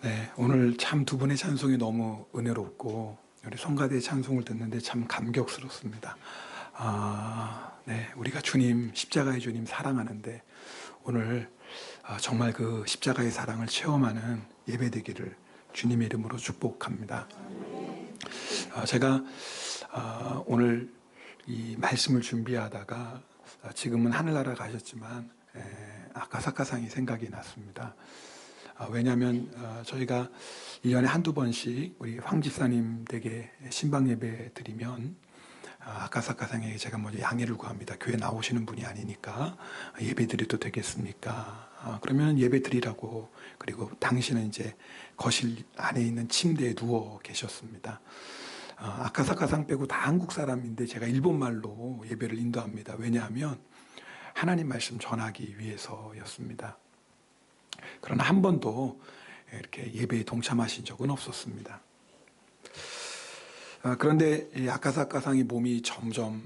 네, 오늘 참 두 분의 찬송이 너무 은혜롭고 우리 성가대의 찬송을 듣는데 참 감격스럽습니다. 네, 우리가 주님, 십자가의 주님 사랑하는데 오늘 정말 그 십자가의 사랑을 체험하는 예배되기를 주님의 이름으로 축복합니다. 제가 오늘 이 말씀을 준비하다가 지금은 하늘나라 가셨지만 아카사카상이 생각이 났습니다. 왜냐하면 저희가 1년에 한두 번씩 우리 황 집사님 댁에 신방 예배 드리면 아카사카상에 제가 먼저 양해를 구합니다. 교회 나오시는 분이 아니니까 예배 드려도 되겠습니까? 그러면 예배 드리라고. 그리고 당신은 이제 거실 안에 있는 침대에 누워 계셨습니다. 아카사카상 빼고 다 한국 사람인데 제가 일본말로 예배를 인도합니다. 왜냐하면 하나님 말씀 전하기 위해서였습니다. 그러나 한 번도 이렇게 예배에 동참하신 적은 없었습니다. 그런데 아카사카상이 몸이 점점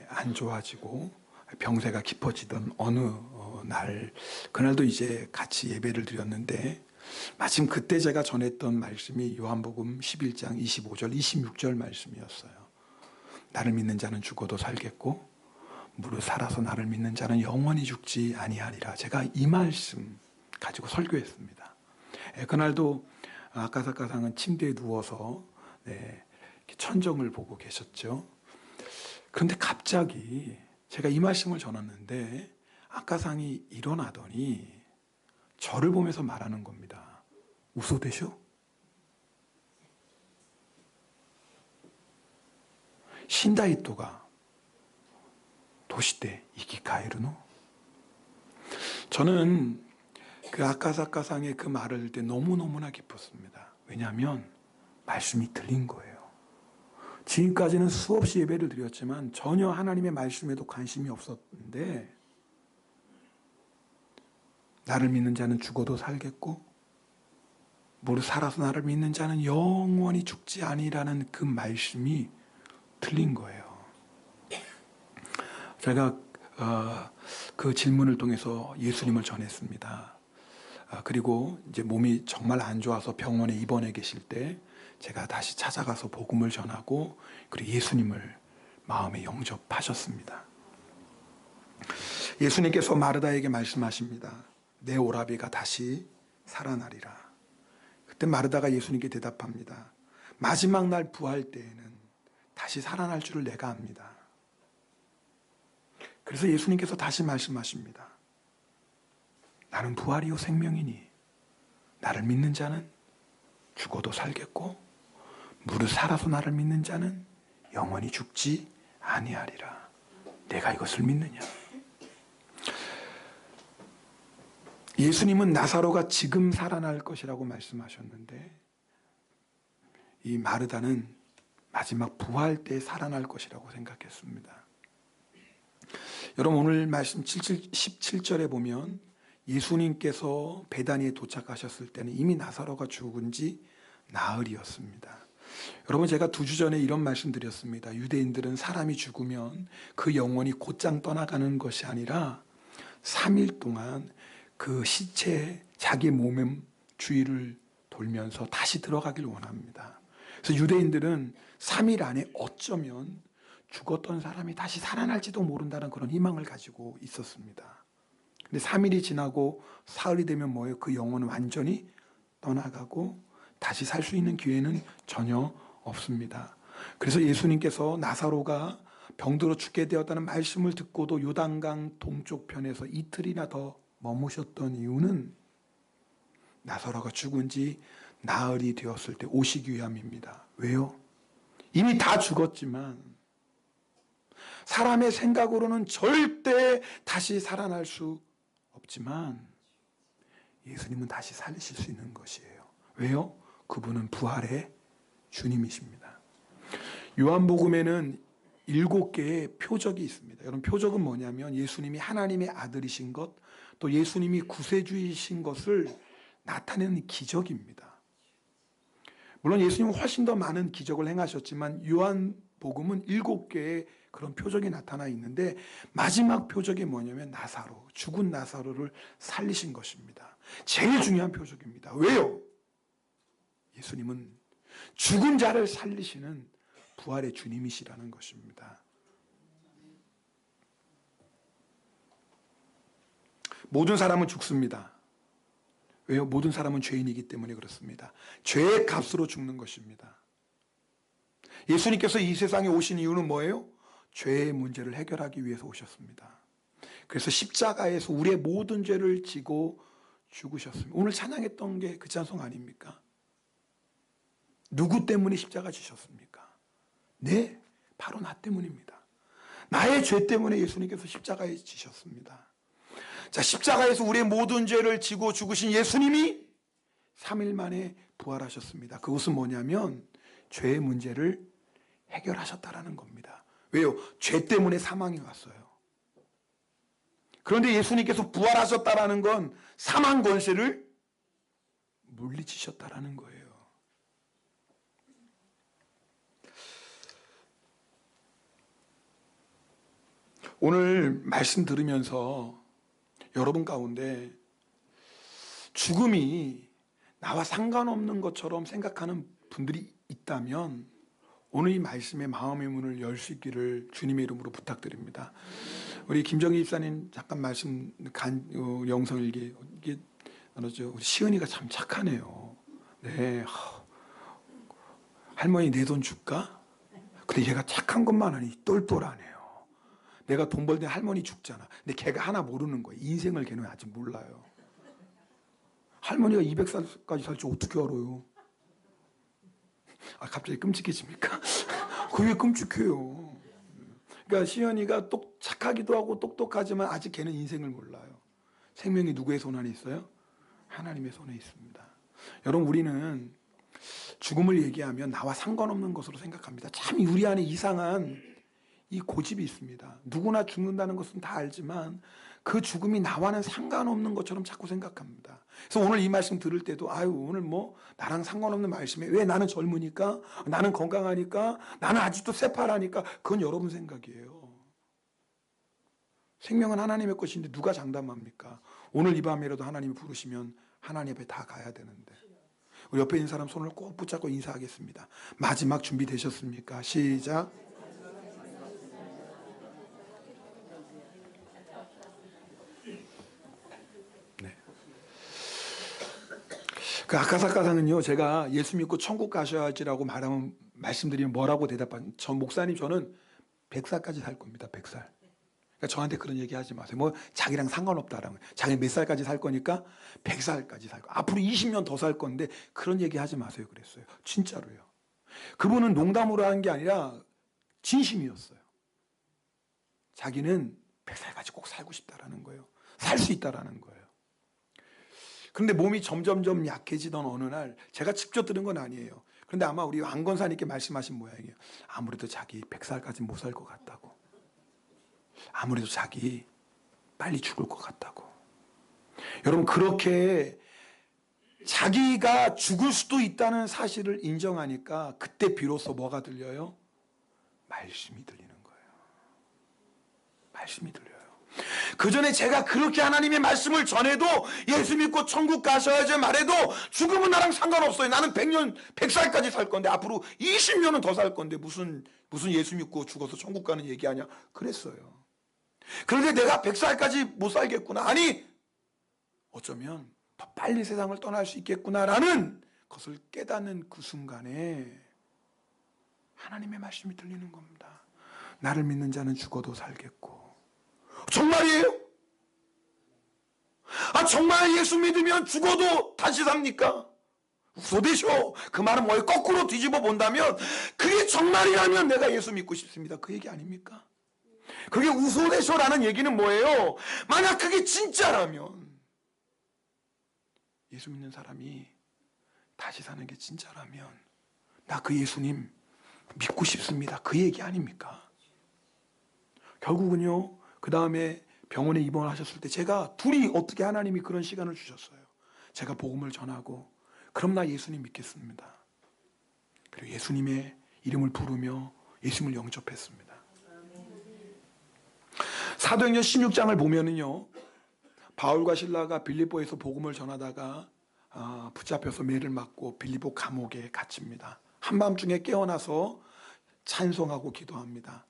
안 좋아지고 병세가 깊어지던 어느 날, 그날도 이제 같이 예배를 드렸는데 마침 그때 제가 전했던 말씀이 요한복음 11장 25절 26절 말씀이었어요. 나를 믿는 자는 죽어도 살겠고 무릇 살아서 나를 믿는 자는 영원히 죽지 아니하리라. 제가 이 말씀 가지고 설교했습니다. 그날도 아카사카상은 침대에 누워서 천정을 보고 계셨죠. 그런데 갑자기 제가 이 말씀을 전했는데 아카상이 일어나더니 저를 보면서 말하는 겁니다. 웃어대쇼? 신다이토가 도시대 이기카에르노? 저는 그 아카사카상의 그 말을 들을 때 너무너무나 기뻤습니다. 왜냐하면 말씀이 들린 거예요. 지금까지는 수없이 예배를 드렸지만 전혀 하나님의 말씀에도 관심이 없었는데 나를 믿는 자는 죽어도 살겠고 무릇 살아서 나를 믿는 자는 영원히 죽지 아니라는 그 말씀이 들린 거예요. 제가 그 질문을 통해서 예수님을 전했습니다. 그리고 이제 몸이 정말 안 좋아서 병원에 입원해 계실 때 제가 다시 찾아가서 복음을 전하고 그리고 예수님을 마음에 영접하셨습니다. 예수님께서 마르다에게 말씀하십니다. 내 오라비가 다시 살아나리라. 그때 마르다가 예수님께 대답합니다. 마지막 날 부활 때에는 다시 살아날 줄을 내가 압니다. 그래서 예수님께서 다시 말씀하십니다. 나는 부활이요 생명이니 나를 믿는 자는 죽어도 살겠고 무릇 살아서 나를 믿는 자는 영원히 죽지 아니하리라. 내가 이것을 믿느냐? 예수님은 나사로가 지금 살아날 것이라고 말씀하셨는데 이 마르다는 마지막 부활 때 살아날 것이라고 생각했습니다. 여러분 오늘 말씀 17절에 보면 예수님께서 베다니에 도착하셨을 때는 이미 나사로가 죽은 지 나흘이었습니다. 여러분 제가 2주 전에 이런 말씀 드렸습니다. 유대인들은 사람이 죽으면 그 영혼이 곧장 떠나가는 것이 아니라 3일 동안 그 시체에 자기 몸의 주위를 돌면서 다시 들어가길 원합니다. 그래서 유대인들은 3일 안에 어쩌면 죽었던 사람이 다시 살아날지도 모른다는 그런 희망을 가지고 있었습니다. 근데 3일이 지나고 사흘이 되면 뭐예요? 그 영혼은 완전히 떠나가고 다시 살 수 있는 기회는 전혀 없습니다. 그래서 예수님께서 나사로가 병들어 죽게 되었다는 말씀을 듣고도 요단강 동쪽 편에서 이틀이나 더 머무셨던 이유는 나사로가 죽은 지 나흘이 되었을 때 오시기 위함입니다. 왜요? 이미 다 죽었지만 사람의 생각으로는 절대 다시 살아날 수 없지만 예수님은 다시 살리실 수 있는 것이에요. 왜요? 그분은 부활의 주님이십니다. 요한복음에는 7개의 표적이 있습니다. 여러분 표적은 뭐냐면 예수님이 하나님의 아들이신 것, 또 예수님이 구세주이신 것을 나타내는 기적입니다. 물론 예수님은 훨씬 더 많은 기적을 행하셨지만 요한복음은 7개의 그런 표적이 나타나 있는데 마지막 표적이 뭐냐면 나사로, 죽은 나사로를 살리신 것입니다. 제일 중요한 표적입니다. 왜요? 예수님은 죽은 자를 살리시는 부활의 주님이시라는 것입니다. 모든 사람은 죽습니다. 왜요? 모든 사람은 죄인이기 때문에 그렇습니다. 죄의 값으로 죽는 것입니다. 예수님께서 이 세상에 오신 이유는 뭐예요? 죄의 문제를 해결하기 위해서 오셨습니다. 그래서 십자가에서 우리의 모든 죄를 지고 죽으셨습니다. 오늘 찬양했던 게 그 찬송 아닙니까? 누구 때문에 십자가 지셨습니까? 네, 바로 나 때문입니다. 나의 죄 때문에 예수님께서 십자가에 지셨습니다. 자, 십자가에서 우리의 모든 죄를 지고 죽으신 예수님이 3일 만에 부활하셨습니다. 그것은 뭐냐면 죄의 문제를 해결하셨다라는 겁니다. 왜요? 죄 때문에 사망이 왔어요. 그런데 예수님께서 부활하셨다라는 건 사망 권세를 물리치셨다라는 거예요. 오늘 말씀 들으면서 여러분 가운데 죽음이 나와 상관없는 것처럼 생각하는 분들이 있다면 오늘 이 말씀의 마음의 문을 열 수 있기를 주님의 이름으로 부탁드립니다. 우리 김정희 집사님 잠깐 말씀 영성일기 이게 나눴죠. 우리 시은이가 참 착하네요. 네, 할머니 내 돈 줄까? 근데 얘가 착한 것만 아니 똘똘하네요. 내가 돈 벌 때 할머니 죽잖아. 근데 걔가 하나 모르는 거예요. 인생을 걔는 아직 몰라요. 할머니가 200살까지 살지 어떻게 알아요? 아, 갑자기 끔찍해집니까? 그게 끔찍해요. 그러니까 시연이가 착하기도 하고 똑똑하지만 아직 걔는 인생을 몰라요. 생명이 누구의 손 안에 있어요? 하나님의 손에 있습니다. 여러분, 우리는 죽음을 얘기하면 나와 상관없는 것으로 생각합니다. 참 우리 안에 이상한 이 고집이 있습니다. 누구나 죽는다는 것은 다 알지만 그 죽음이 나와는 상관없는 것처럼 자꾸 생각합니다. 그래서 오늘 이 말씀 들을 때도 아유 오늘 뭐 나랑 상관없는 말씀에 왜 나는 젊으니까 나는 건강하니까 나는 아직도 새파라니까 그건 여러분 생각이에요. 생명은 하나님의 것인데 누가 장담합니까? 오늘 이 밤이라도 하나님이 부르시면 하나님 앞에 다 가야 되는데 우리 옆에 있는 사람 손을 꼭 붙잡고 인사하겠습니다. 마지막 준비되셨습니까? 시작. 네. 그 아카사카사는요, 제가 예수 믿고 천국 가셔야지라고 말씀드리면 뭐라고 대답하는, 목사님 저는 100살까지 살 겁니다. 100살. 그러니까 저한테 그런 얘기 하지 마세요. 뭐 자기랑 상관없다라는 거예요. 자기 몇 살까지 살 거니까 100살까지 살 거예요. 앞으로 20년 더 살 건데 그런 얘기 하지 마세요. 그랬어요. 진짜로요. 그분은 농담으로 한 게 아니라 진심이었어요. 자기는 100살까지 꼭 살고 싶다라는 거예요. 살 수 있다라는 거예요. 그런데 몸이 점점점 약해지던 어느 날 제가 직접 들은 건 아니에요. 그런데 아마 우리 안건사님께 말씀하신 모양이에요. 아무래도 자기 100살까지 못 살 것 같다고. 아무래도 자기 빨리 죽을 것 같다고. 여러분 그렇게 자기가 죽을 수도 있다는 사실을 인정하니까 그때 비로소 뭐가 들려요? 말씀이 들리는 거예요. 말씀이 들려요. 그 전에 제가 그렇게 하나님의 말씀을 전해도 예수 믿고 천국 가셔야지 말해도 죽음은 나랑 상관없어요. 나는 100년, 100살까지 살 건데 앞으로 20년은 더 살 건데 무슨 예수 믿고 죽어서 천국 가는 얘기하냐 그랬어요. 그런데 내가 100살까지 못 살겠구나. 아니 어쩌면 더 빨리 세상을 떠날 수 있겠구나라는 것을 깨닫는 그 순간에 하나님의 말씀이 들리는 겁니다. 나를 믿는 자는 죽어도 살겠고. 정말이에요? 아 정말 예수 믿으면 죽어도 다시 삽니까? 우소되쇼. 그 말은 뭐예요? 거꾸로 뒤집어 본다면 그게 정말이라면 내가 예수 믿고 싶습니다. 그 얘기 아닙니까? 그게 우소되쇼라는 얘기는 뭐예요? 만약 그게 진짜라면 예수 믿는 사람이 다시 사는 게 진짜라면 나 그 예수님 믿고 싶습니다. 그 얘기 아닙니까? 결국은요. 그 다음에 병원에 입원하셨을 때 제가 둘이 어떻게 하나님이 그런 시간을 주셨어요. 제가 복음을 전하고 그럼 나 예수님 믿겠습니다. 그리고 예수님의 이름을 부르며 예수님을 영접했습니다. 사도행전 16장을 보면은요. 바울과 실라가 빌립보에서 복음을 전하다가 붙잡혀서 매를 맞고 빌립보 감옥에 갇힙니다. 한밤중에 깨어나서 찬송하고 기도합니다.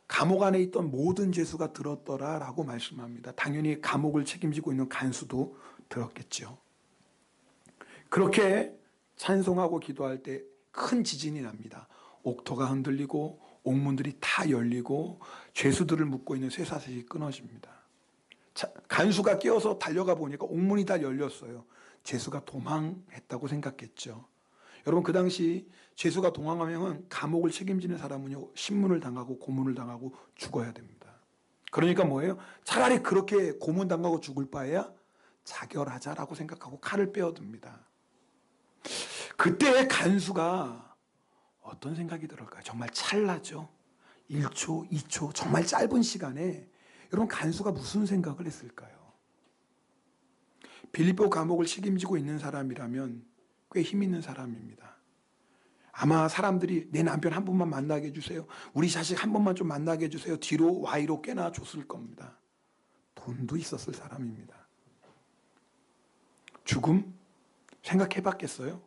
감옥 안에 있던 모든 죄수가 들었더라라고 말씀합니다. 당연히 감옥을 책임지고 있는 간수도 들었겠죠. 그렇게 찬송하고 기도할 때 큰 지진이 납니다. 옥토가 흔들리고 옥문들이 다 열리고 죄수들을 묶고 있는 쇠사슬이 끊어집니다. 간수가 깨어서 달려가 보니까 옥문이 다 열렸어요. 죄수가 도망했다고 생각했죠. 여러분, 그 당시 죄수가 도망하면 감옥을 책임지는 사람은요, 신문을 당하고 고문을 당하고 죽어야 됩니다. 그러니까 뭐예요? 차라리 그렇게 고문당하고 죽을 바에야 자결하자라고 생각하고 칼을 빼어듭니다. 그때 간수가 어떤 생각이 들을까요? 정말 찰나죠. 1초, 2초, 정말 짧은 시간에 여러분, 간수가 무슨 생각을 했을까요? 빌립보 감옥을 책임지고 있는 사람이라면 꽤 힘 있는 사람입니다. 아마 사람들이 내 남편 한 번만 만나게 해주세요. 우리 자식 한 번만 좀 만나게 해주세요. 뒤로 Y로 꽤나 줬을 겁니다. 돈도 있었을 사람입니다. 죽음? 생각해 봤겠어요?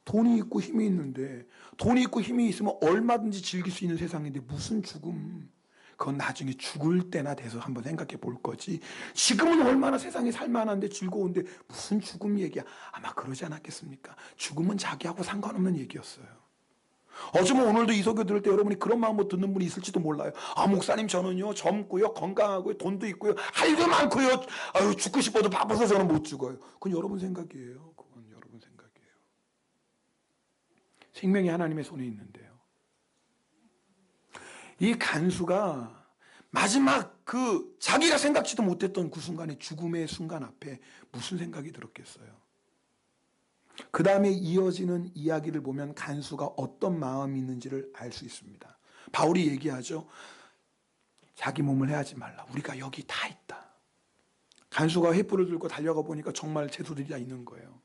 돈이 있고 힘이 있는데, 돈이 있고 힘이 있으면 얼마든지 즐길 수 있는 세상인데 무슨 죽음? 그건 나중에 죽을 때나 돼서 한번 생각해 볼 거지. 지금은 얼마나 세상에 살만한데 즐거운데 무슨 죽음 얘기야. 아마 그러지 않았겠습니까? 죽음은 자기하고 상관없는 얘기였어요. 어쩌면 오늘도 이 설교 들을 때 여러분이 그런 마음으로 듣는 분이 있을지도 몰라요. 목사님, 저는요 젊고요 건강하고요 돈도 있고요 할 일도 많고요, 죽고 싶어도 바빠서 저는 못 죽어요. 그건 여러분 생각이에요. 그건 여러분 생각이에요. 생명이 하나님의 손에 있는데요. 이 간수가 마지막 자기가 생각지도 못했던 그 순간에, 죽음의 순간 앞에 무슨 생각이 들었겠어요? 그 다음에 이어지는 이야기를 보면 간수가 어떤 마음이 있는지를 알 수 있습니다. 바울이 얘기하죠. 자기 몸을 해하지 말라. 우리가 여기 다 있다. 간수가 횃불을 들고 달려가 보니까 정말 죄수들이 다 있는 거예요.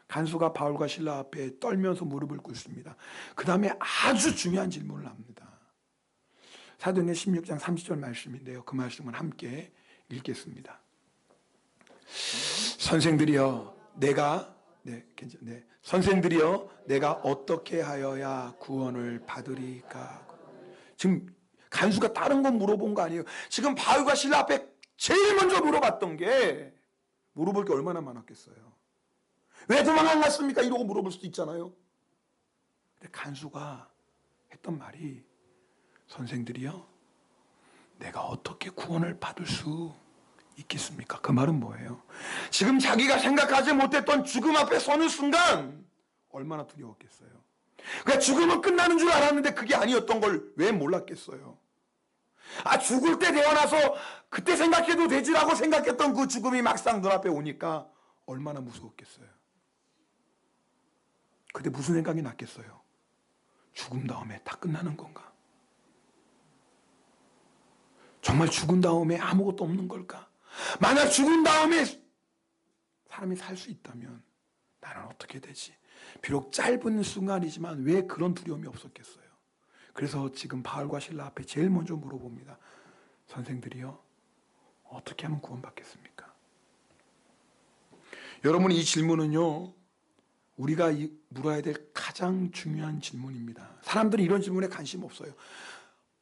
간수가 바울과 실라 앞에 떨면서 무릎을 꿇습니다. 그 다음에 아주 중요한 질문을 합니다. 사도행전 16장 30절 말씀인데요. 그 말씀을 함께 읽겠습니다. 선생들이여 내가 어떻게 하여야 구원을 받으리까? 지금 간수가 다른 건 물어본 거 아니에요. 지금 바울과 실라 앞에 제일 먼저 물어봤던 게, 물어볼 게 얼마나 많았겠어요. 왜 도망 안 갔습니까? 이러고 물어볼 수도 있잖아요. 근데 간수가 했던 말이, 선생들이요, 내가 어떻게 구원을 받을 수 있겠습니까? 그 말은 뭐예요? 지금 자기가 생각하지 못했던 죽음 앞에 서는 순간 얼마나 두려웠겠어요. 그러니까 죽음은 끝나는 줄 알았는데 그게 아니었던 걸 왜 몰랐겠어요. 죽을 때 되어나서 그때 생각해도 되지라고 생각했던 그 죽음이 막상 눈앞에 오니까 얼마나 무서웠겠어요. 그때 무슨 생각이 났겠어요? 죽음 다음에 다 끝나는 건가? 정말 죽은 다음에 아무것도 없는 걸까? 만약 죽은 다음에 사람이 살 수 있다면 나는 어떻게 되지? 비록 짧은 순간이지만 왜 그런 두려움이 없었겠어요? 그래서 지금 바울과 실라 앞에 제일 먼저 물어봅니다. 선생들이요, 어떻게 하면 구원받겠습니까? 여러분, 이 질문은요, 우리가 물어야 될 가장 중요한 질문입니다. 사람들은 이런 질문에 관심 없어요.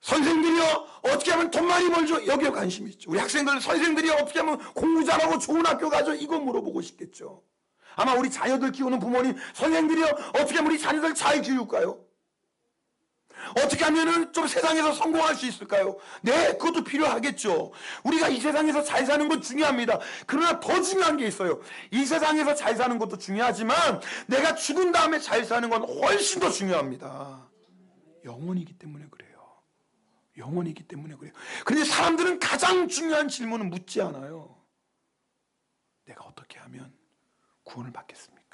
선생들이요, 어떻게 하면 돈 많이 벌죠? 여기에 관심이 있죠. 우리 학생들, 선생들이요, 어떻게 하면 공부 잘하고 좋은 학교 가죠? 이거 물어보고 싶겠죠. 아마 우리 자녀들 키우는 부모님, 선생들이요, 어떻게 하면 우리 자녀들 잘 키울까요? 어떻게 하면은 좀 세상에서 성공할 수 있을까요? 네, 그것도 필요하겠죠. 우리가 이 세상에서 잘 사는 건 중요합니다. 그러나 더 중요한 게 있어요. 이 세상에서 잘 사는 것도 중요하지만 내가 죽은 다음에 잘 사는 건 훨씬 더 중요합니다. 영원이기 때문에 그래요. 영원이기 때문에 그래요. 그런데 사람들은 가장 중요한 질문은 묻지 않아요. 내가 어떻게 하면 구원을 받겠습니까?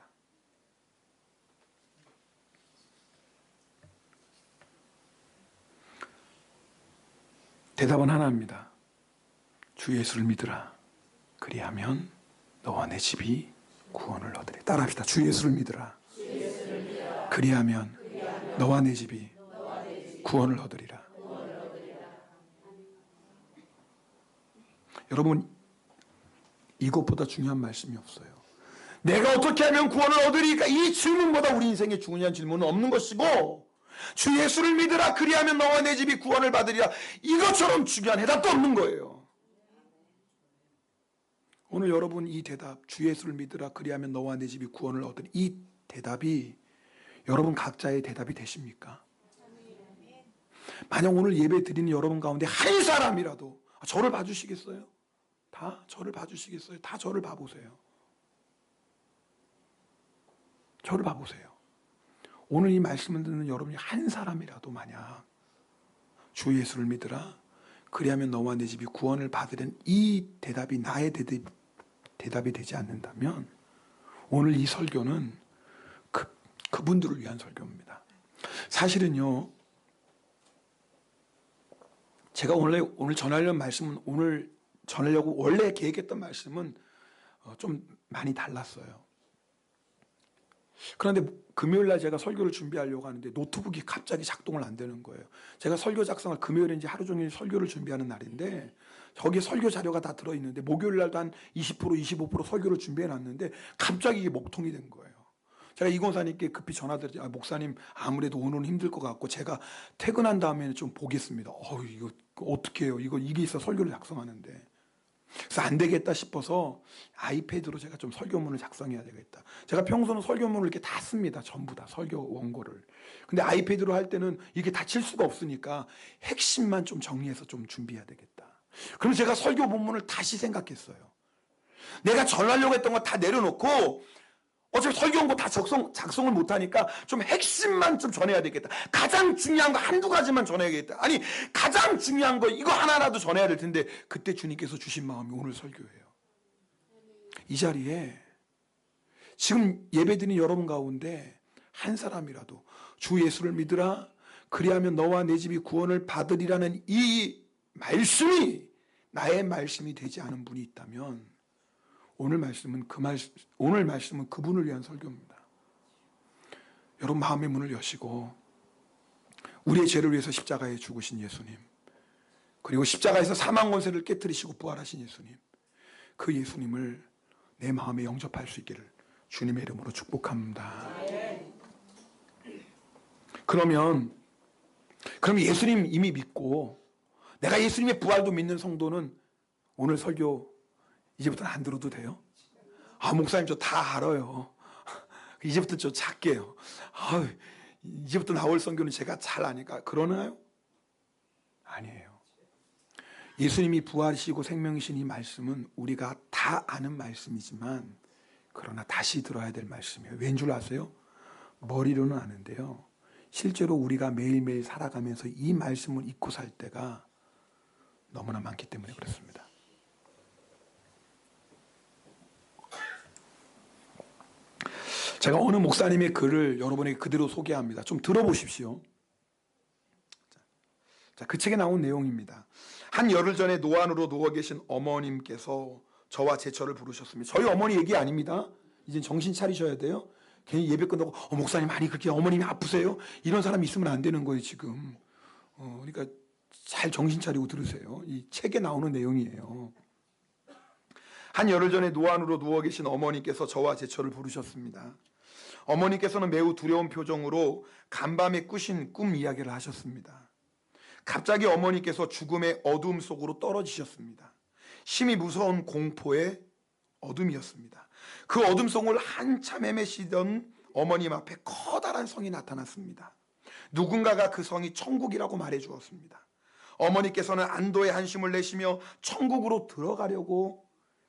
대답은 하나입니다. 주 예수를 믿으라. 그리하면 너와 내 집이 구원을 얻으리. 따라합시다. 주 예수를 믿으라. 그리하면 너와 내 집이 구원을 얻으리라. 여러분, 이것보다 중요한 말씀이 없어요. 내가 어떻게 하면 구원을 얻으리까? 이 질문보다 우리 인생에 중요한 질문은 없는 것이고, 주 예수를 믿으라 그리하면 너와 내 집이 구원을 받으리라, 이것처럼 중요한 해답도 없는 거예요. 오늘 여러분 이 대답, 주 예수를 믿으라 그리하면 너와 내 집이 구원을 얻으리, 이 대답이 여러분 각자의 대답이 되십니까? 만약 오늘 예배 드리는 여러분 가운데 한 사람이라도 저를 봐주시겠어요? 다 저를 봐주시겠어요? 다 저를 봐보세요. 저를 봐보세요. 오늘 이 말씀을 듣는 여러분이 한 사람이라도 만약 주 예수를 믿으라 그리하면 너와 내 집이 구원을 받으려는 이 대답이 나의 대답이 되지 않는다면 오늘 이 설교는 그분들을 위한 설교입니다. 사실은요, 제가 오늘 전하려는 말씀은, 오늘 전하려고 원래 계획했던 말씀은 좀 많이 달랐어요. 그런데 금요일날 제가 설교를 준비하려고 하는데 노트북이 갑자기 작동을 안 되는 거예요. 제가 설교 작성을 금요일인지 하루 종일 설교를 준비하는 날인데 거기에 설교 자료가 다 들어있는데 목요일날도 한 20% 25% 설교를 준비해놨는데 갑자기 이게 먹통이 된 거예요. 제가 이 권사님께 급히 전화드렸지, 목사님 아무래도 오늘은 힘들 것 같고 제가 퇴근한 다음에는 좀 보겠습니다. 이거 어떻게 해요? 이게 있어 설교를 작성하는데. 그래서 안 되겠다 싶어서 아이패드로 제가 좀 설교문을 작성해야 되겠다. 제가 평소는 설교문을 이렇게 다 씁니다. 전부 다 설교 원고를. 근데 아이패드로 할 때는 이게 다 칠 수가 없으니까 핵심만 좀 정리해서 좀 준비해야 되겠다. 그럼 제가 설교 본문을 다시 생각했어요. 내가 전하려고 했던 거 다 내려놓고 어차피 설교 원고 다 작성을 못하니까 좀 핵심만 좀 전해야 되겠다. 가장 중요한 거 한두 가지만 전해야겠다. 아니, 가장 중요한 거 이거 하나라도 전해야 될 텐데 그때 주님께서 주신 마음이 오늘 설교예요. 이 자리에 지금 예배드린 여러분 가운데 한 사람이라도 주 예수를 믿으라 그리하면 너와 내 집이 구원을 받으리라는 이 말씀이 나의 말씀이 되지 않은 분이 있다면 오늘 말씀은 그분을 위한 설교입니다. 여러분 마음의 문을 여시고 우리의 죄를 위해서 십자가에 죽으신 예수님, 그리고 십자가에서 사망 권세를 깨뜨리시고 부활하신 예수님, 그 예수님을 내 마음에 영접할 수 있기를 주님의 이름으로 축복합니다. 그럼 예수님 이미 믿고 내가 예수님의 부활도 믿는 성도는 오늘 설교 이제부터는 안 들어도 돼요? 목사님 저 다 알아요. 이제부터 저 작게요. 이제부터 나올 성교는 제가 잘 아니까 그러나요? 아니에요. 예수님이 부활이시고 생명이신 이 말씀은 우리가 다 아는 말씀이지만 그러나 다시 들어야 될 말씀이에요. 왠 줄 아세요? 머리로는 아는데요, 실제로 우리가 매일매일 살아가면서 이 말씀을 잊고 살 때가 너무나 많기 때문에 그렇습니다. 제가 어느 목사님의 글을 여러분에게 그대로 소개합니다. 좀 들어보십시오. 자, 그 책에 나온 내용입니다. 한 열흘 전에 노안으로 누워 계신 어머님께서 저와 제처를 부르셨습니다. 저희 어머니 얘기 아닙니다. 이제 정신 차리셔야 돼요. 괜히 예배 끝나고 목사님 아니 그렇게 어머님이 아프세요? 이런 사람이 있으면 안 되는 거예요 지금. 그러니까 잘 정신 차리고 들으세요. 이 책에 나오는 내용이에요. 한 열흘 전에 노안으로 누워 계신 어머니께서 저와 제처를 부르셨습니다. 어머니께서는 매우 두려운 표정으로 간밤에 꾸신 꿈 이야기를 하셨습니다. 갑자기 어머니께서 죽음의 어둠 속으로 떨어지셨습니다. 심히 무서운 공포의 어둠이었습니다. 그 어둠 속을 한참 헤매시던 어머님 앞에 커다란 성이 나타났습니다. 누군가가 그 성이 천국이라고 말해 주었습니다. 어머니께서는 안도의 한숨을 내쉬며 천국으로 들어가려고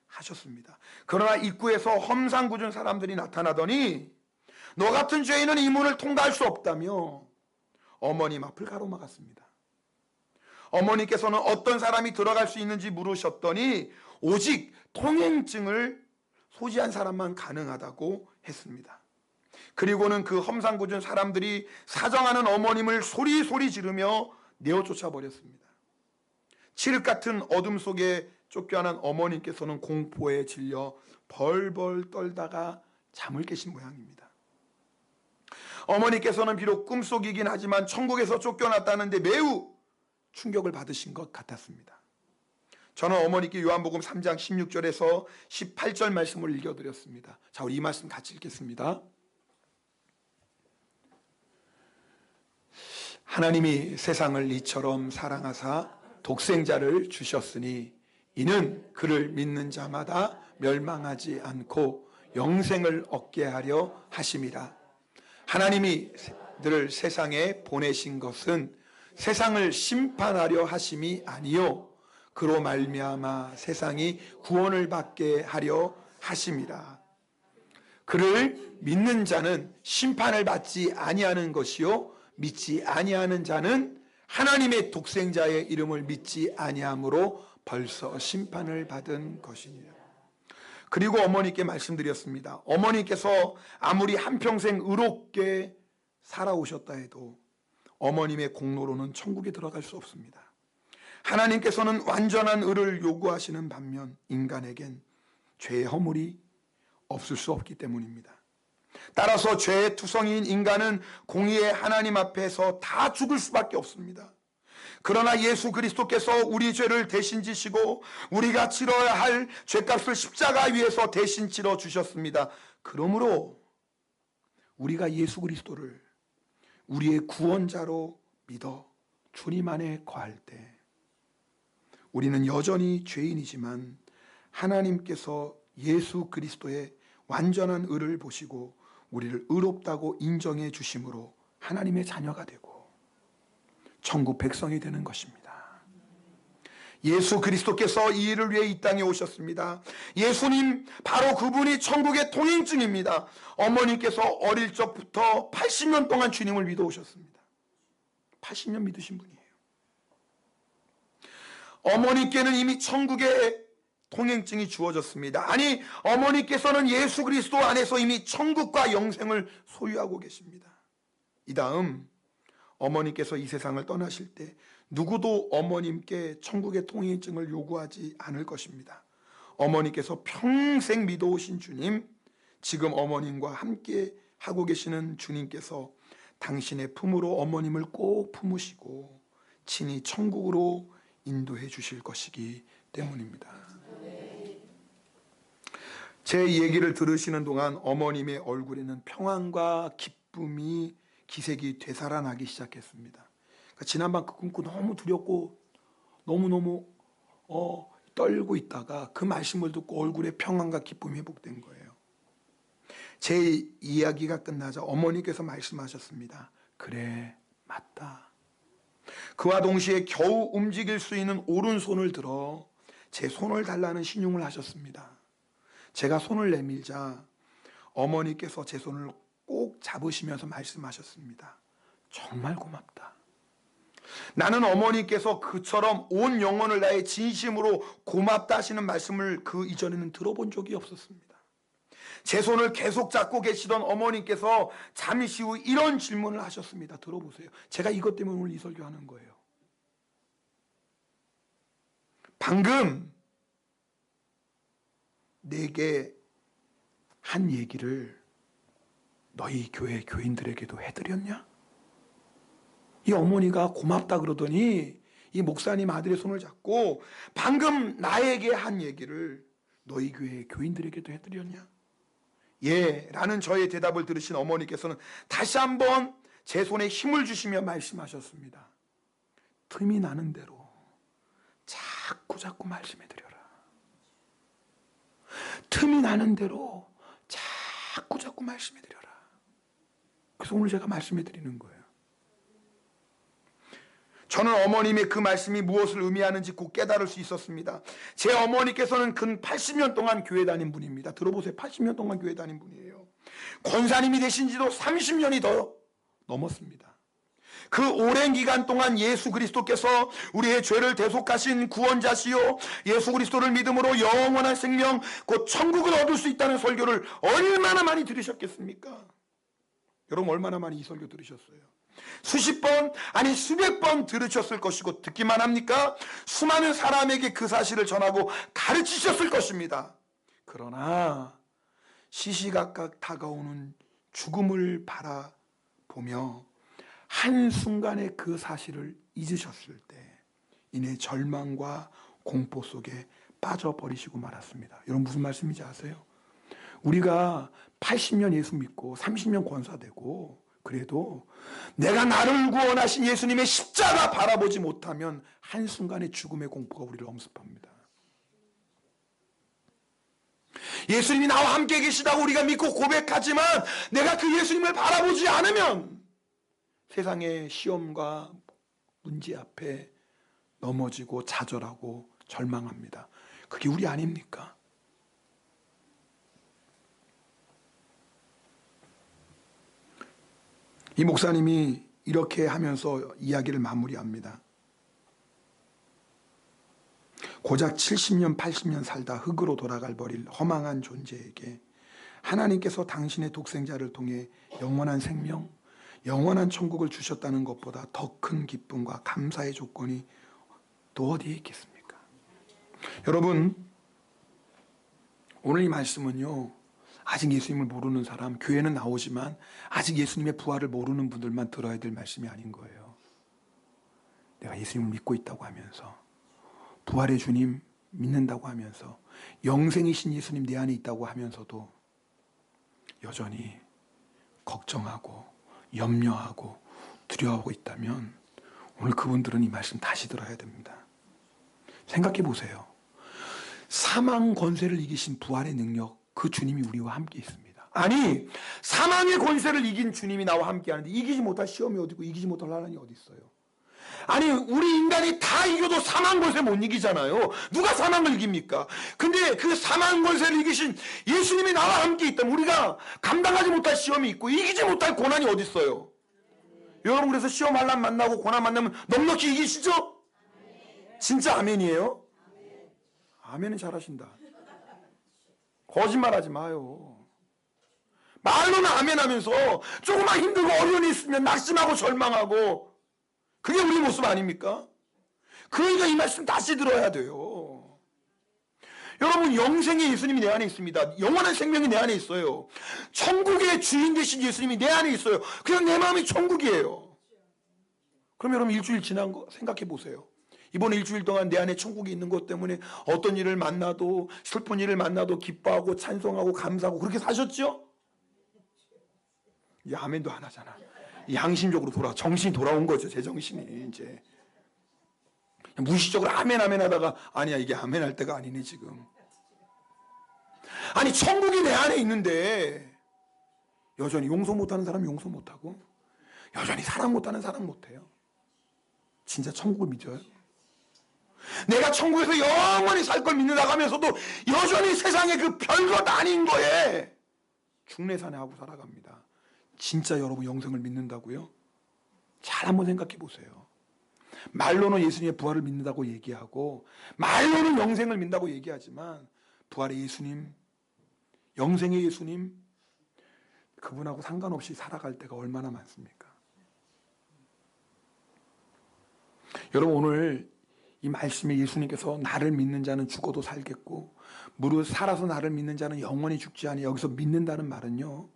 하셨습니다. 그러나 입구에서 험상궂은 사람들이 나타나더니 너 같은 죄인은 이 문을 통과할 수 없다며 어머님 앞을 가로막았습니다. 어머니께서는 어떤 사람이 들어갈 수 있는지 물으셨더니 오직 통행증을 소지한 사람만 가능하다고 했습니다. 그리고는 그 험상궂은 사람들이 사정하는 어머님을 소리 지르며 내어 쫓아버렸습니다. 칠흑 같은 어둠 속에 쫓겨난 어머님께서는 공포에 질려 벌벌 떨다가 잠을 깨신 모양입니다. 어머니께서는 비록 꿈속이긴 하지만 천국에서 쫓겨났다는데 매우 충격을 받으신 것 같았습니다. 저는 어머니께 요한복음 3장 16절에서 18절 말씀을 읽어드렸습니다. 자, 우리 이 말씀 같이 읽겠습니다. 하나님이 세상을 이처럼 사랑하사 독생자를 주셨으니 이는 그를 믿는 자마다 멸망하지 않고 영생을 얻게 하려 하심이라. 하나님이 늘 세상에 보내신 것은 세상을 심판하려 하심이 아니요 그로 말미암아 세상이 구원을 받게 하려 하심이라. 그를 믿는 자는 심판을 받지 아니하는 것이요 믿지 아니하는 자는 하나님의 독생자의 이름을 믿지 아니함으로 벌써 심판을 받은 것이니라. 그리고 어머니께 말씀드렸습니다. 어머니께서 아무리 한평생 의롭게 살아오셨다 해도 어머님의 공로로는 천국에 들어갈 수 없습니다. 하나님께서는 완전한 의를 요구하시는 반면 인간에겐 죄의 허물이 없을 수 없기 때문입니다. 따라서 죄의 투성이인 인간은 공의의 하나님 앞에서 다 죽을 수밖에 없습니다. 그러나 예수 그리스도께서 우리 죄를 대신 지시고 우리가 치러야 할 죄값을 십자가 위에서 대신 치러 주셨습니다. 그러므로 우리가 예수 그리스도를 우리의 구원자로 믿어 주님 안에 거할 때 우리는 여전히 죄인이지만 하나님께서 예수 그리스도의 완전한 의를 보시고 우리를 의롭다고 인정해 주심으로 하나님의 자녀가 되고 천국 백성이 되는 것입니다. 예수 그리스도께서 이 일을 위해 이 땅에 오셨습니다. 예수님 바로 그분이 천국의 통행증입니다. 어머니께서 어릴 적부터 80년 동안 주님을 믿어 오셨습니다. 80년 믿으신 분이에요. 어머니께는 이미 천국의 통행증이 주어졌습니다. 아니, 어머니께서는 예수 그리스도 안에서 이미 천국과 영생을 소유하고 계십니다. 이 다음 어머니께서 이 세상을 떠나실 때 누구도 어머님께 천국의 통행증을 요구하지 않을 것입니다. 어머니께서 평생 믿어오신 주님, 지금 어머님과 함께 하고 계시는 주님께서 당신의 품으로 어머님을 꼭 품으시고 친히 천국으로 인도해 주실 것이기 때문입니다. 제 얘기를 들으시는 동안 어머님의 얼굴에는 평안과 기쁨이 기색이 되살아나기 시작했습니다. 그러니까 지난밤 그 꿈꾸 너무 두렵고 너무너무 떨고 있다가 그 말씀을 듣고 얼굴에 평안과 기쁨이 회복된 거예요. 제 이야기가 끝나자 어머니께서 말씀하셨습니다. 그래, 맞다. 그와 동시에 겨우 움직일 수 있는 오른손을 들어 제 손을 달라는 신용을 하셨습니다. 제가 손을 내밀자 어머니께서 제 손을 꼭 잡으시면서 말씀하셨습니다. 정말 고맙다. 나는 어머니께서 그처럼 온 영혼을 다해 진심으로 고맙다 하시는 말씀을 그 이전에는 들어본 적이 없었습니다. 제 손을 계속 잡고 계시던 어머니께서 잠시 후 이런 질문을 하셨습니다. 들어보세요. 제가 이것 때문에 오늘 이 설교하는 거예요. 방금 내게 한 얘기를 너희 교회 교인들에게도 해드렸냐? 이 어머니가 고맙다 그러더니 이 목사님 아들의 손을 잡고 방금 나에게 한 얘기를 너희 교회 교인들에게도 해드렸냐? 예, 라는 저의 대답을 들으신 어머니께서는 다시 한번 제 손에 힘을 주시며 말씀하셨습니다. 틈이 나는 대로 자꾸 말씀해드려라. 틈이 나는 대로 자꾸 말씀해드려라. 그래서 오늘 제가 말씀해드리는 거예요. 저는 어머님의 그 말씀이 무엇을 의미하는지 곧 깨달을 수 있었습니다. 제 어머니께서는 근 80년 동안 교회 다닌 분입니다. 들어보세요. 80년 동안 교회 다닌 분이에요. 권사님이 되신 지도 30년이 더 넘었습니다. 그 오랜 기간 동안 예수 그리스도께서 우리의 죄를 대속하신 구원자시요 예수 그리스도를 믿음으로 영원한 생명 곧 천국을 얻을 수 있다는 설교를 얼마나 많이 들으셨겠습니까? 여러분 얼마나 많이 이 설교 들으셨어요? 수십 번 아니 수백 번 들으셨을 것이고 듣기만 합니까? 수많은 사람에게 그 사실을 전하고 가르치셨을 것입니다. 그러나 시시각각 다가오는 죽음을 바라보며 한순간에 그 사실을 잊으셨을 때 이내 절망과 공포 속에 빠져버리시고 말았습니다. 여러분 무슨 말씀인지 아세요? 우리가 80년 예수 믿고 30년 권사되고 그래도 내가 나를 구원하신 예수님의 십자가 바라보지 못하면 한순간의 죽음의 공포가 우리를 엄습합니다. 예수님이 나와 함께 계시다고 우리가 믿고 고백하지만 내가 그 예수님을 바라보지 않으면 세상의 시험과 문제 앞에 넘어지고 좌절하고 절망합니다. 그게 우리 아닙니까? 이 목사님이 이렇게 하면서 이야기를 마무리합니다. 고작 70년 80년 살다 흙으로 돌아갈 버릴 허망한 존재에게 하나님께서 당신의 독생자를 통해 영원한 생명, 영원한 천국을 주셨다는 것보다 더 큰 기쁨과 감사의 조건이 또 어디에 있겠습니까? 여러분, 오늘 이 말씀은요, 아직 예수님을 모르는 사람, 교회는 나오지만 아직 예수님의 부활을 모르는 분들만 들어야 될 말씀이 아닌 거예요. 내가 예수님을 믿고 있다고 하면서, 부활의 주님 믿는다고 하면서, 영생이신 예수님 내 안에 있다고 하면서도 여전히 걱정하고 염려하고 두려워하고 있다면 오늘 그분들은 이 말씀 다시 들어야 됩니다. 생각해 보세요. 사망 권세를 이기신 부활의 능력, 그 주님이 우리와 함께 있습니다. 아니, 사망의 권세를 이긴 주님이 나와 함께 하는데 이기지 못할 시험이 어디 있고 이기지 못할 나라니 어디 있어요? 아니, 우리 인간이 다 이겨도 사망 권세 못 이기잖아요. 누가 사망을 이깁니까? 근데 그 사망 권세를 이기신 예수님이 나와 함께 있다면 우리가 감당하지 못할 시험이 있고 이기지 못할 고난이 어디 있어요? 여러분, 그래서 시험 한란 만나고 고난 만나면 넉넉히 이기시죠? 진짜 아멘이에요? 아멘은 잘하신다. 거짓말하지 마요. 말로는 아멘 하면서 조금만 힘들고 어려움이 있으면 낙심하고 절망하고, 그게 우리 모습 아닙니까? 그러니까 이 말씀 다시 들어야 돼요. 여러분, 영생의 예수님이 내 안에 있습니다. 영원한 생명이 내 안에 있어요. 천국의 주인 되신 예수님이 내 안에 있어요. 그냥 내 마음이 천국이에요. 그럼 여러분, 일주일 지난 거 생각해 보세요. 이번 일주일 동안 내 안에 천국이 있는 것 때문에 어떤 일을 만나도, 슬픈 일을 만나도 기뻐하고 찬송하고 감사하고 그렇게 사셨죠? 이 아멘도 안 하잖아. 양심적으로 정신이 돌아온 거죠. 제 정신이 이제 무의식적으로 아멘 하다가 아니야, 이게 아멘 할 때가 아니네 지금. 아니, 천국이 내 안에 있는데 여전히 용서 못하는 사람은 용서 못하고 여전히 사랑 못하는 사람 못해요. 진짜 천국을 믿어요? 내가 천국에서 영원히 살 걸 믿는다고 하면서도 여전히 세상에 그 별것 아닌 거에 중내산해하고 살아갑니다. 진짜 여러분 영생을 믿는다고요? 잘 한번 생각해 보세요. 말로는 예수님의 부활을 믿는다고 얘기하고 말로는 영생을 믿는다고 얘기하지만 부활의 예수님, 영생의 예수님, 그분하고 상관없이 살아갈 때가 얼마나 많습니까? 여러분, 오늘 이 말씀에 예수님께서 나를 믿는 자는 죽어도 살겠고 무릇 살아서 나를 믿는 자는 영원히 죽지 아니, 여기서 믿는다는 말은요,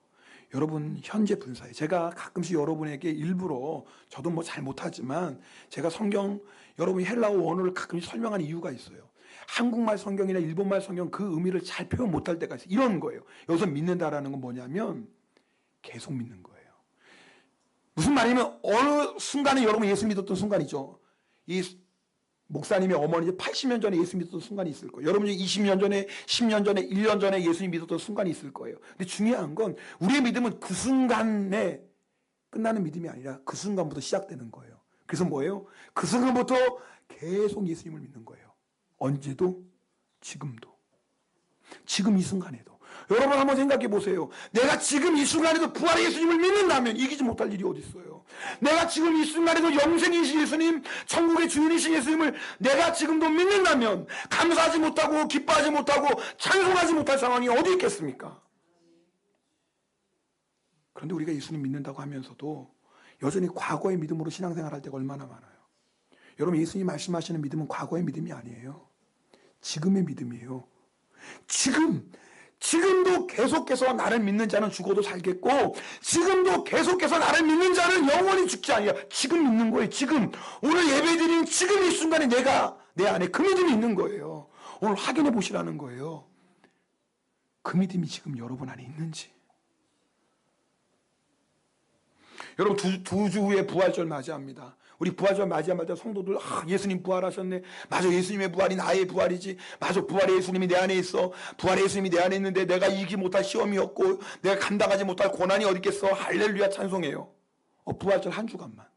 여러분 현재 분사예요. 제가 가끔씩 여러분에게 일부러, 저도 뭐 잘 못하지만 제가 성경, 여러분이 헬라어 원어를 가끔씩 설명하는 이유가 있어요. 한국말 성경이나 일본말 성경 그 의미를 잘 표현 못할 때가 있어요. 이런 거예요. 여기서 믿는다라는 건 뭐냐면 계속 믿는 거예요. 무슨 말이냐면 어느 순간에 여러분 예수 믿었던 순간이죠. 이 목사님의 어머니 80년 전에 예수 믿었던 순간이 있을 거예요. 여러분이 20년 전에, 10년 전에, 1년 전에 예수님 믿었던 순간이 있을 거예요. 근데 중요한 건 우리의 믿음은 그 순간에 끝나는 믿음이 아니라 그 순간부터 시작되는 거예요. 그래서 뭐예요? 그 순간부터 계속 예수님을 믿는 거예요. 언제도, 지금도. 지금 이 순간에도. 여러분 한번 생각해 보세요. 내가 지금 이 순간에도 부활의 예수님을 믿는다면 이기지 못할 일이 어디 있어요? 내가 지금 이 순간에도 영생이신 예수님, 천국의 주인이신 예수님을 내가 지금도 믿는다면 감사하지 못하고 기뻐하지 못하고 찬송하지 못할 상황이 어디 있겠습니까? 그런데 우리가 예수님 믿는다고 하면서도 여전히 과거의 믿음으로 신앙생활할 때가 얼마나 많아요. 여러분, 예수님 말씀하시는 믿음은 과거의 믿음이 아니에요. 지금의 믿음이에요. 지금도 계속해서 나를 믿는 자는 죽어도 살겠고 지금도 계속해서 나를 믿는 자는 영원히 죽지 아니야. 지금 믿는 거예요. 지금 오늘 예배드린 지금 이 순간에 내가 내 안에 그 믿음이 있는 거예요. 오늘 확인해 보시라는 거예요. 그 믿음이 지금 여러분 안에 있는지. 여러분 두 주 후에 부활절 맞이합니다. 우리 부활절 맞이하자마자 성도들 예수님 부활하셨네. 맞아, 예수님의 부활이 나의 부활이지. 맞아, 부활의 예수님이 내 안에 있어. 부활의 예수님이 내 안에 있는데 내가 이기지 못할 시험이었고 내가 감당하지 못할 고난이 어디 있겠어. 할렐루야 찬송해요. 부활절 한 주간만.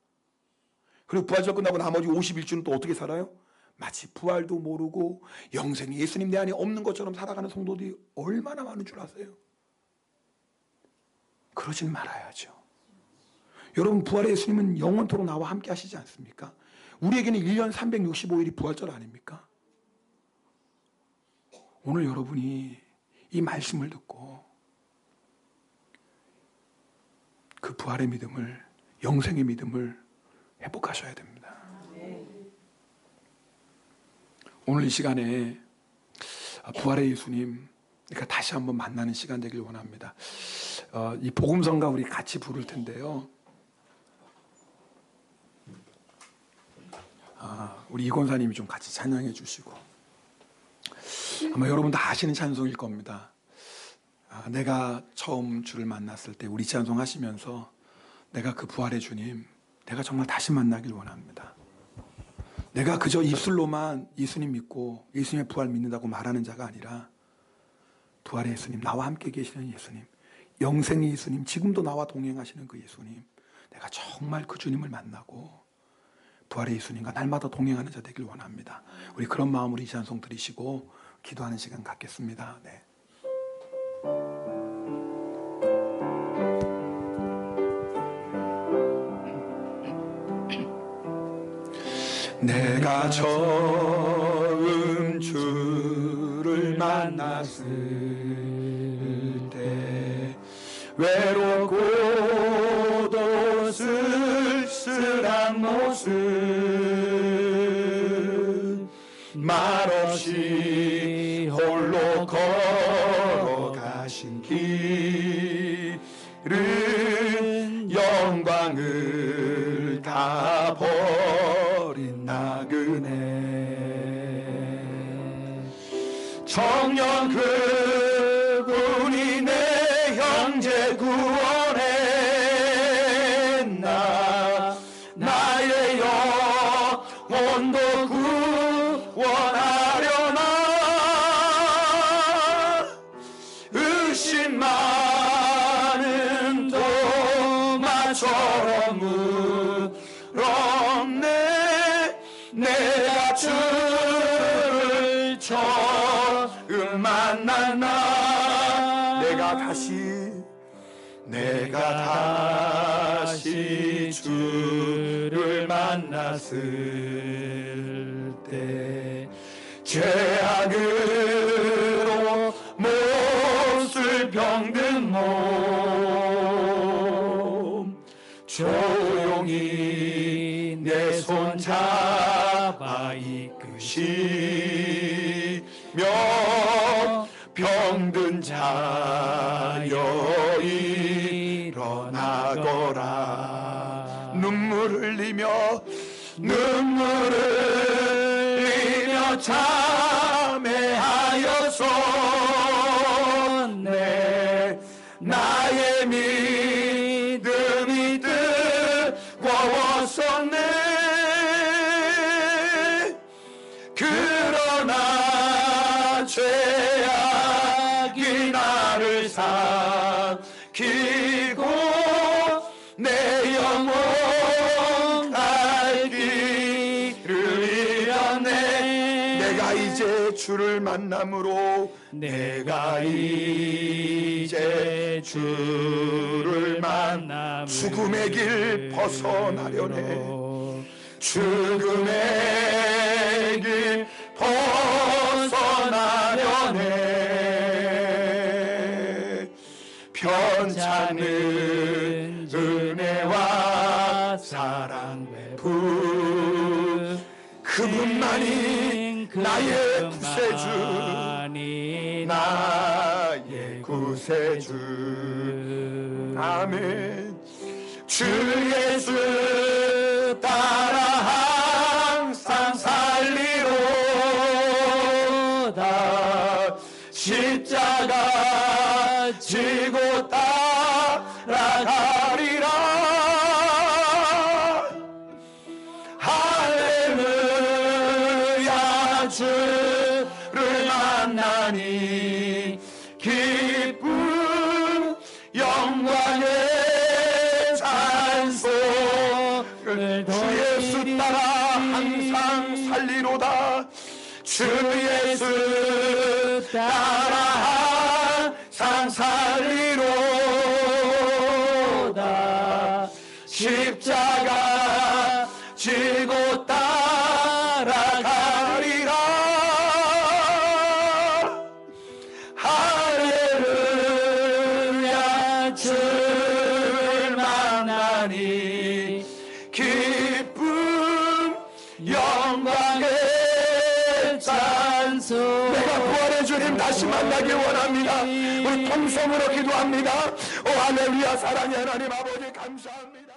그리고 부활절 끝나고 나머지 51주는 또 어떻게 살아요? 마치 부활도 모르고 영생이 예수님 내 안에 없는 것처럼 살아가는 성도들이 얼마나 많은 줄 아세요? 그러진 말아야죠. 여러분, 부활의 예수님은 영원토록 나와 함께 하시지 않습니까? 우리에게는 1년 365일이 부활절 아닙니까? 오늘 여러분이 이 말씀을 듣고 그 부활의 믿음을, 영생의 믿음을 회복하셔야 됩니다. 오늘 이 시간에 부활의 예수님, 그러니까 다시 한번 만나는 시간 되길 원합니다. 이 복음성가 우리 같이 부를 텐데요. 우리 이 권사님이 좀 같이 찬양해 주시고, 아마 여러분 다 아시는 찬송일 겁니다. 내가 처음 주를 만났을 때 우리 찬송 하시면서 내가 그 부활의 주님, 내가 정말 다시 만나길 원합니다. 내가 그저 입술로만 예수님 믿고 예수님의 부활 믿는다고 말하는 자가 아니라 부활의 예수님, 나와 함께 계시는 예수님, 영생의 예수님, 지금도 나와 동행하시는 그 예수님, 내가 정말 그 주님을 만나고 부활의 예수님과 날마다 동행하는 자 되길 원합니다. 우리 그런 마음으로 이 찬송 드리시고 기도하는 시간 갖겠습니다. 네. 내가 처음 주를 만났을 때 외롭고도 쓸쓸한 모습, 말없이 홀로 걸어가신 길은 영광을 다 버린 나그네. 청년 그분이 내 형제 구원했나, 나의 영혼도 구원하려나. 의심 많은 도마처럼 물었네. 내가 주를 처음 만났나. 내가 다시 주를 만났을 때 죄악으로 못을 병든 몸 조용히 내 손 잡아 이끄시며 병든 자여 일어나거라. 눈물 흘리며 참회하여서 나의 믿음이 뜨거웠었네. 그러나 죄악이 나를 삼키고 내 영혼 갈 길을 잃었네. 내가 이제 주를 만남으로 죽음의 길 벗어나려네. 죽음의 길 벗어나려네. 편찮은 은혜와 사랑 베푼 그분만이 나의 구세주, 나의 구세주. 아멘. 주 예수 따라 항상 살리로 지고 따라가리라. 할렐루야. 주를 만나니 기쁨 영광의 찬송을 주 예수 따라 항상 살리로다. 주 예수 따라 항상 살리로다. 십자가 지고 따라가리라. 할렐루야. 주를 만나니 기쁨 영광의 찬송. 내가 부활의 주님 다시 만나길 원합니다. 우리 통성으로 기도합니다. 오 할렐루야. 사랑의 하나님 아버지 감사합니다.